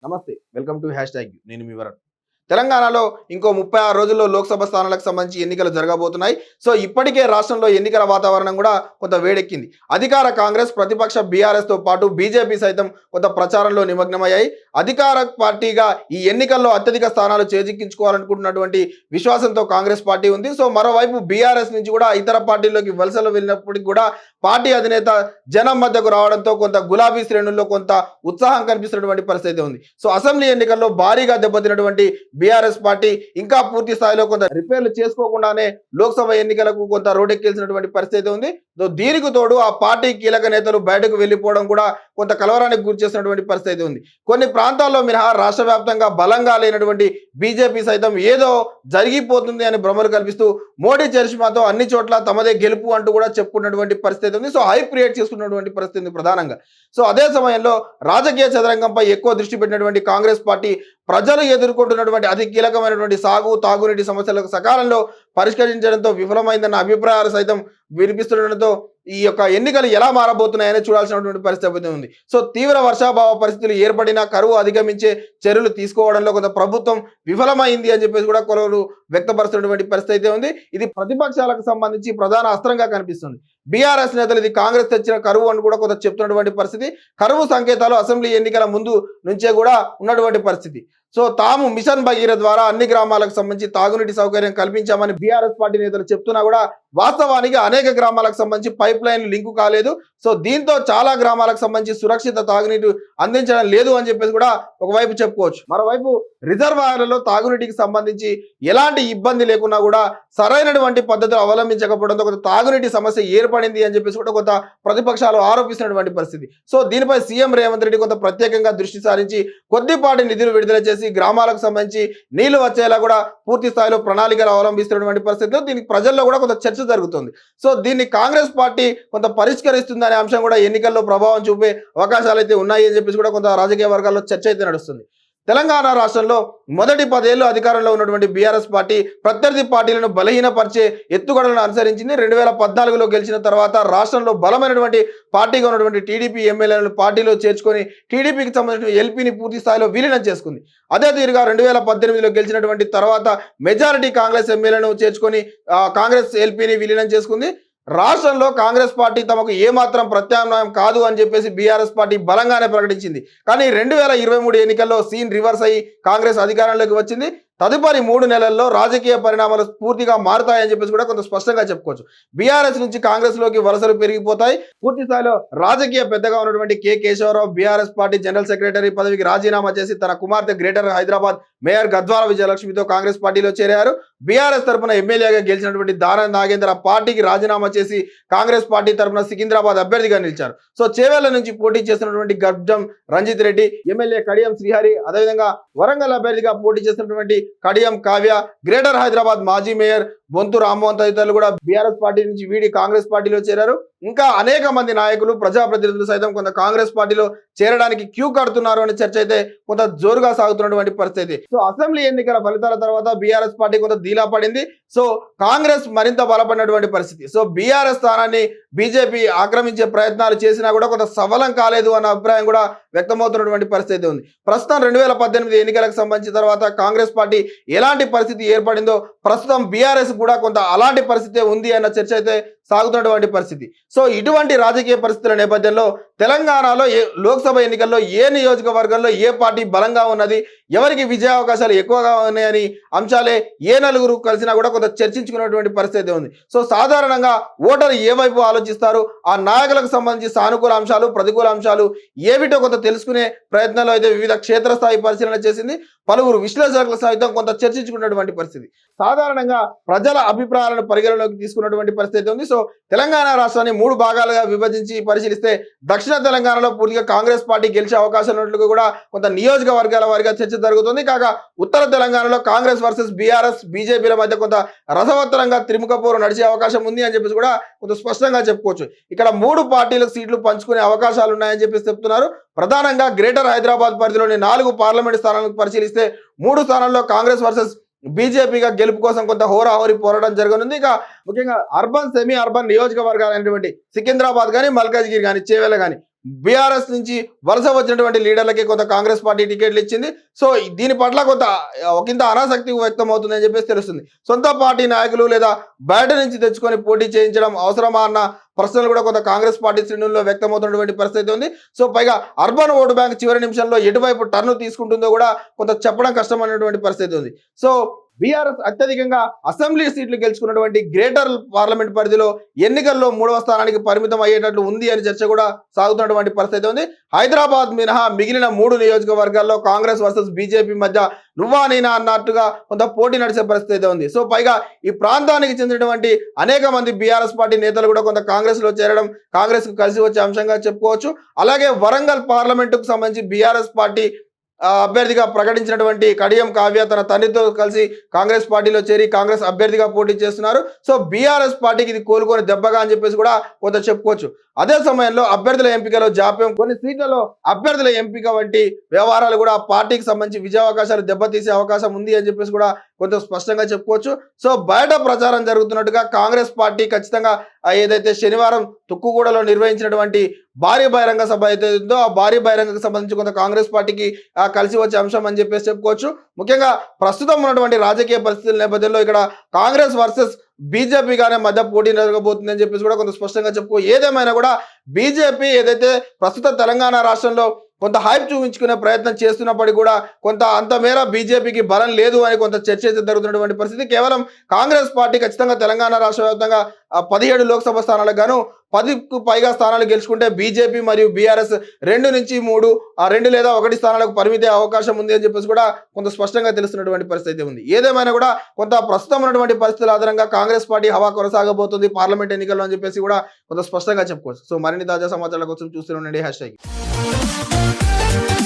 నమస్తే. Welcome to hash tag నేను మీ వరుణ్. తెలంగాణలో ఇంకో 36 రోజుల్లో లోక్సభ స్థానాలకు సంబంధించి ఎన్నికలు జరగబోతున్నాయి. సో ఇప్పటికే రాష్ట్రంలో ఎన్నికల వాతావరణం కూడా కొంత వేడెక్కింది. అధికార కాంగ్రెస్, ప్రతిపక్ష బీఆర్ఎస్‌తో పాటు బీజేపీ సైతం కొంత ప్రచారంలో నిమగ్నమయ్యాయి. అధికార పార్టీగా ఈ ఎన్నికల్లో అత్యధిక స్థానాలు చేజిక్కించుకోవాలనుకుంటున్నటువంటి విశ్వాసంతో కాంగ్రెస్ పార్టీ ఉంది. సో మరోవైపు బీఆర్ఎస్ నుంచి కూడా ఇతర పార్టీల్లోకి వలసలు వెళ్ళినప్పటికీ కూడా పార్టీ అధినేత జనం మధ్యకు రావడంతో కొంత గులాబీ శ్రేణుల్లో కొంత ఉత్సాహం కనిపిస్తున్నటువంటి పరిస్థితి ఉంది. సో అసెంబ్లీ ఎన్నికల్లో భారీగా దెబ్బతిన్నటువంటి బీఆర్ఎస్ పార్టీ ఇంకా పూర్తి స్థాయిలో కొంత రిపేర్లు చేసుకోకుండానే లోక్సభ ఎన్నికలకు కొంత రోడ్డెక్కిల్సినటువంటి పరిస్థితి ఉంది. దీనికి తోడు ఆ పార్టీ కీలక నేతలు బయటకు వెళ్లిపోవడం కూడా కొంత కలవరానికి గురి చేసినటువంటి పరిస్థితి ఉంది. కొన్ని ప్రాంతాల్లో మినహా రాష్ట్ర వ్యాప్తంగా బలంగా లేనటువంటి బీజేపీ సైతం ఏదో జరిగిపోతుంది అని భ్రమలు కల్పిస్తూ మోడీ చరిష్మాతో అన్ని చోట్ల తమదే గెలుపు అంటూ కూడా చెప్పుకున్నటువంటి పరిస్థితి ఉంది. సో హైప్ క్రియేట్ చేసుకున్నటువంటి పరిస్థితి ఉంది ప్రధానంగా. సో అదే సమయంలో రాజకీయ చదరంగంపై ఎక్కువ దృష్టి పెట్టినటువంటి కాంగ్రెస్ పార్టీ ప్రజలు ఎదుర్కొంటున్నటువంటి అతి కీలకమైనటువంటి సాగు తాగునీటి సమస్యలకు సకాలంలో పరిష్కరించడంతో విఫలమైందన్న అభిప్రాయాలు సైతం వినిపిస్తుండడంతో ఈ యొక్క ఎన్నికలు ఎలా మారబోతున్నాయని చూడాల్సినటువంటి పరిస్థితి ఉంది. సో తీవ్ర వర్షాభావ పరిస్థితులు ఏర్పడినా కరువు అధిగమించే చర్యలు తీసుకోవడంలో కొంత ప్రభుత్వం విఫలమైంది అని చెప్పేసి కూడా కొలువులు వ్యక్తపరుస్తున్నటువంటి పరిస్థితి ఉంది. ఇది ప్రతిపక్షాలకు సంబంధించి ప్రధాన అస్త్రంగా కనిపిస్తుంది. బీఆర్ఎస్ నేతలు ఇది కాంగ్రెస్ తెచ్చిన కరువు అని కూడా కొంత చెప్తున్నటువంటి పరిస్థితి. కరువు సంకేతాలు అసెంబ్లీ ఎన్నికల ముందు నుంచే కూడా ఉన్నటువంటి పరిస్థితి. సో తాము మిషన్ భగీరథ ద్వారా అన్ని గ్రామాలకు సంబంధించి తాగునీటి సౌకర్యం కల్పించామని బీఆర్ఎస్ పార్టీ నేతలు చెప్తున్నా కూడా వాస్తవానికి అనేక గ్రామాలకు సంబంధించి పైప్ లైన్ లింకు కాలేదు. సో దీంతో చాలా గ్రామాలకు సంబంధించి సురక్షిత తాగునీరు అందించడం లేదు అని చెప్పేసి కూడా ఒకవైపు చెప్పుకోవచ్చు. మరోవైపు రిజర్వాయర్లలో తాగునీటికి సంబంధించి ఎలాంటి ఇబ్బంది లేకున్నా కూడా సరైనటువంటి పద్ధతులు అవలంబించకపోవడంతో కొంత తాగునీటి సమస్య ఏర్పడింది అని చెప్పేసి కూడా కొంత ప్రతిపక్షాలు ఆరోపిస్తున్నటువంటి పరిస్థితి. సో దీనిపై సీఎం రేవంత్ రెడ్డి కొంత ప్రత్యేకంగా దృష్టి సారించి కొద్దిపాటి నిధులు విడుదల చేసి గ్రామాలకు సంబంధించి నీళ్లు వచ్చేలా కూడా పూర్తి స్థాయిలో ప్రణాళికలు అవలంబిస్తున్నటువంటి పరిస్థితిలో దీనికి ప్రజల్లో కూడా కొంత చర్చ జరుగుతుంది. సో దీన్ని కాంగ్రెస్ పార్టీ కొంత పరిష్కరిస్తుందనే అంశం కూడా ఎన్నికల్లో ప్రభావం చూపే అవకాశాలు అయితే ఉన్నాయి అని చెప్పేసి కూడా కొంత రాజకీయ వర్గాల్లో చర్చ అయితే నడుస్తుంది. తెలంగాణ రాష్ట్రంలో మొదటి 10 ఏళ్ళు అధికారంలో ఉన్నటువంటి బీఆర్ఎస్ పార్టీ ప్రత్యర్థి పార్టీలను బలహీనపరిచే ఎత్తుగడలను అనుసరించింది. 2014లో గెలిచిన తర్వాత రాష్ట్రంలో బలమైనటువంటి పార్టీగా ఉన్నటువంటి టీడీపీ ఎమ్మెల్యేలను పార్టీలో చేర్చుకొని టీడీపీకి సంబంధించిన ఎల్పీని పూర్తి స్థాయిలో విలీనం చేసుకుంది. అదే తీరుగా 2018లో గెలిచినటువంటి తర్వాత మెజారిటీ కాంగ్రెస్ ఎమ్మెల్యేలను చేర్చుకొని కాంగ్రెస్ ఎల్పీని విలీనం చేసుకుంది. రాష్ట్రంలో కాంగ్రెస్ పార్టీ తమకు ఏమాత్రం ప్రత్యామ్నాయం కాదు అని చెప్పేసి బీఆర్ఎస్ పార్టీ బలంగానే ప్రకటించింది. కానీ 2023 ఎన్నికల్లో సీన్ రివర్స్ అయ్యి కాంగ్రెస్ అధికారంలోకి వచ్చింది. తదుపరి 3 నెలల్లో రాజకీయ పరిణామాలు పూర్తిగా మారుతాయని చెప్పేసి కూడా కొంత స్పష్టంగా చెప్పుకోవచ్చు. బీఆర్ఎస్ నుంచి కాంగ్రెస్ లోకి వలసలు పెరిగిపోతాయి. పూర్తి స్థాయిలో రాజకీయ పెద్దగా ఉన్నటువంటి K Keshava Rao BRS party general secretary పదవికి రాజీనామా చేసి తన కుమార్తె గ్రేటర్ హైదరాబాద్ మేయర్ గద్వాల విజయలక్ష్మితో కాంగ్రెస్ పార్టీలో చేరారు. బీఆర్ఎస్ తరఫున ఎమ్మెల్యేగా గెలిచినటువంటి దానం నాగేంద్ర పార్టీకి రాజీనామా చేసి కాంగ్రెస్ పార్టీ తరఫున సికింద్రాబాద్ అభ్యర్థిగా నిలిచారు. సో చేవేళ్ల నుంచి పోటీ చేస్తున్నటువంటి గడ్డం రంజిత్ రెడ్డి, ఎమ్మెల్యే కడియం శ్రీహరి, అదేవిధంగా వరంగల్ అభ్యర్థిగా పోటీ చేస్తున్నటువంటి కడియం కావ్య, గ్రేటర్ హైదరాబాద్ మాజీ మేయర్ బొంతు రామ్మోహన్ తదితరులు కూడా బీఆర్ఎస్ పార్టీ నుంచి వీడి కాంగ్రెస్ పార్టీలో చేరారు. ఇంకా అనేక మంది నాయకులు ప్రజాప్రతినిధులు సైతం కొంత కాంగ్రెస్ పార్టీలో చేరడానికి క్యూ కడుతున్నారు అనే చర్చ అయితే కొంత జోరుగా సాగుతున్నటువంటి పరిస్థితి. సో అసెంబ్లీ ఎన్నికల ఫలితాల తర్వాత బీఆర్ఎస్ పార్టీ కొంత ధీలా పడింది. సో కాంగ్రెస్ మరింత బలపడినటువంటి పరిస్థితి. సో బీఆర్ఎస్ స్థానాన్ని బీజేపీ ఆక్రమించే ప్రయత్నాలు చేసినా కూడా కొంత సఫలం కాలేదు అన్న అభిప్రాయం కూడా వ్యక్తమవుతున్నటువంటి పరిస్థితి ఉంది. ప్రస్తుతం 2018 ఎన్నికలకు సంబంధించిన తర్వాత కాంగ్రెస్ పార్టీ ఎలాంటి పరిస్థితి ఏర్పడిందో ప్రస్తుతం బీఆర్ఎస్ కూడా కొంత అలాంటి పరిస్థితి ఉంది అన్న చర్చ అయితే సాగుతున్నటువంటి పరిస్థితి. సో ఇటువంటి రాజకీయ పరిస్థితుల నేపథ్యంలో తెలంగాణలో లోక్సభ ఎన్నికల్లో ఏ నియోజకవర్గంలో ఏ పార్టీ బలంగా ఉన్నది, ఎవరికి విజయావకాశాలు ఎక్కువగా ఉన్నాయని అంశాలే ఏ నలుగురు కలిసినా కూడా కొంత చర్చించుకున్నటువంటి పరిస్థితి ఉంది. సో సాధారణంగా ఓటరు ఏ వైపు ఆలోచిస్తారు, ఆ నాయకులకు సంబంధించి సానుకూల అంశాలు ప్రతికూల అంశాలు ఏమిటో కొంత తెలుసుకునే ప్రయత్నంలో అయితే వివిధ క్షేత్రస్థాయి పరిశీలన చేసింది. పలువురు విశ్లేషకుల సైతం కొంత చర్చించుకున్నటువంటి పరిస్థితి. సాధారణంగా ప్రజల అభిప్రాయాలను పరిగణలోకి తీసుకున్నటువంటి పరిస్థితి ఉంది. సో తెలంగాణ రాష్ట్రాన్ని 3 భాగాలుగా విభజించి పరిశీలిస్తే దక్షిణ తెలంగాణలో పూర్తిగా కాంగ్రెస్ పార్టీ గెలిచే అవకాశం ఉన్నట్లు కూడా కొంత నియోజకవర్గాల వారిగా చర్చ జరుగుతుంది. కాగా ఉత్తర తెలంగాణలో కాంగ్రెస్ వర్సెస్ బీఆర్ఎస్ బీజేపీల మధ్య కొంత రసవత్తరంగా త్రిముఖపోరు నడిచే అవకాశం ఉంది అని చెప్పేసి కూడా కొంత స్పష్టంగా చెప్పుకోవచ్చు. ఇక్కడ 3 పార్టీలకు సీట్లు పంచుకునే అవకాశాలు ఉన్నాయని చెప్పేసి చెప్తున్నారు. ప్రధానంగా గ్రేటర్ హైదరాబాద్ పరిధిలోని 4 పార్లమెంట్ స్థానాలకు పరిశీలిస్తే 3 స్థానాల్లో కాంగ్రెస్ వర్సెస్ బీజేపీగా గెలుపు కోసం కొంత హోరాహోరీ పోరాటం జరగనుంది. ఇక ముఖ్యంగా అర్బన్ సెమీ అర్బన్ నియోజకవర్గాలైనటువంటి సికింద్రాబాద్ కానీ మల్కాజ్గిరి కానీ చేవెళ్ళ కానీ బీఆర్ఎస్ నుంచి వలస వచ్చినటువంటి లీడర్లకి కొంత కాంగ్రెస్ పార్టీ టికెట్లు ఇచ్చింది. సో దీని పట్ల కొంత ఒకంత అనాసక్తి వ్యక్తం అవుతుందని చెప్పేసి తెలుస్తుంది. సొంత పార్టీ నాయకులు లేదా బయట నుంచి తెచ్చుకొని పోటీ చేయించడం అవసరమా అన్న ప్రశ్నలు కూడా కొంత కాంగ్రెస్ పార్టీ శ్రేణుల్లో వ్యక్తమవుతున్నటువంటి పరిస్థితి ఉంది. సో పైగా అర్బన్ ఓటు బ్యాంక్ చివరి నిమిషంలో ఎటువైపు టర్న్ తీసుకుంటుందో కూడా కొంత చెప్పడం కష్టమైనటువంటి పరిస్థితి ఉంది. సో బీఆర్ఎస్ అత్యధికంగా అసెంబ్లీ సీట్లు గెలుచుకున్నటువంటి గ్రేటర్ పార్లమెంట్ పరిధిలో ఎన్నికల్లో 3వ స్థానానికి పరిమితం అయ్యేటట్లు ఉంది అని చర్చ కూడా సాగుతున్నటువంటి పరిస్థితి ఉంది. హైదరాబాద్ మినహా మిగిలిన 3 నియోజకవర్గాల్లో కాంగ్రెస్ వర్సెస్ బీజేపీ మధ్య నువ్వా నేనా అన్నట్టుగా కొంత పోటీ నడిచే పరిస్థితి ఉంది. సో పైగా ఈ ప్రాంతానికి చెందినటువంటి అనేక మంది బీఆర్ఎస్ పార్టీ నేతలు కూడా కొంత కాంగ్రెస్ లో చేరడం కాంగ్రెస్ కు కలిసి వచ్చే అంశంగా చెప్పుకోవచ్చు. అలాగే వరంగల్ పార్లమెంటుకు సంబంధించి బీఆర్ఎస్ పార్టీ అభ్యర్థిగా ప్రకటించినటువంటి కడియం కావ్య తన తండ్రితో కలిసి కాంగ్రెస్ పార్టీలో చేరి కాంగ్రెస్ అభ్యర్థిగా పోటీ చేస్తున్నారు. సో బీఆర్ఎస్ పార్టీకి ఇది కోలుకొని దెబ్బగా అని చెప్పేసి కూడా కొంత చెప్పుకోవచ్చు. అదే సమయంలో అభ్యర్థుల ఎంపికలో జాప్యం, కొన్ని సీట్లలో అభ్యర్థుల ఎంపిక వంటి వ్యవహారాలు కూడా పార్టీకి సంబంధించి విజయావకాశాలు దెబ్బతీసే అవకాశం ఉంది అని చెప్పేసి కూడా కొంత స్పష్టంగా చెప్పుకోవచ్చు. సో బయట ప్రచారం జరుగుతున్నట్టుగా కాంగ్రెస్ పార్టీ ఖచ్చితంగా ఏదైతే శనివారం తుక్కుగూడలో నిర్వహించినటువంటి భారీ బహిరంగ సభ అయితే ఉందో ఆ భారీ బహిరంగకు సంబంధించి కొంత కాంగ్రెస్ పార్టీకి కలిసి వచ్చే అంశం అని చెప్పేసి చెప్పుకోవచ్చు. ముఖ్యంగా ప్రస్తుతం ఉన్నటువంటి రాజకీయ పరిస్థితుల నేపథ్యంలో ఇక్కడ కాంగ్రెస్ వర్సెస్ బీజేపీగానే మధ్య పోటీ జరగబోతుంది అని చెప్పేసి కూడా కొంత స్పష్టంగా చెప్పుకో. ఏదేమైనా కూడా బీజేపీ ఏదైతే ప్రస్తుత తెలంగాణ రాష్ట్రంలో కొంత హైప్ చూపించుకునే ప్రయత్నం చేస్తున్నప్పటికీ కూడా కొంత అంత మేర బీజేపీకి బలం లేదు అని కొంత చర్చ జరుగుతున్నటువంటి పరిస్థితి. కేవలం కాంగ్రెస్ పార్టీ ఖచ్చితంగా తెలంగాణ రాష్ట్ర వ్యాప్తంగా 17 లోక్సభ స్థానాలకు గాను 10కు పైగా స్థానాలు గెలుచుకుంటే బీజేపీ మరియు బీఆర్ఎస్ 2 నుంచి 3 2 లేదా 1 స్థానాలకు పరిమితి అవకాశం ఉంది అని చెప్పేసి కూడా కొంత స్పష్టంగా తెలుస్తున్నటువంటి పరిస్థితి ఉంది. ఏదేమైనా కూడా కొంత ప్రస్తుతం ఉన్నటువంటి పరిస్థితుల ఆధారంగా కాంగ్రెస్ పార్టీ హవా కొనసాగబోతుంది పార్లమెంట్ ఎన్నికల్లో అని చెప్పేసి కూడా కొంత స్పష్టంగా చెప్పుకోవచ్చు. సో మరిన్ని తాజా సమాచారాల కోసం చూస్తూనే ఉండండి #.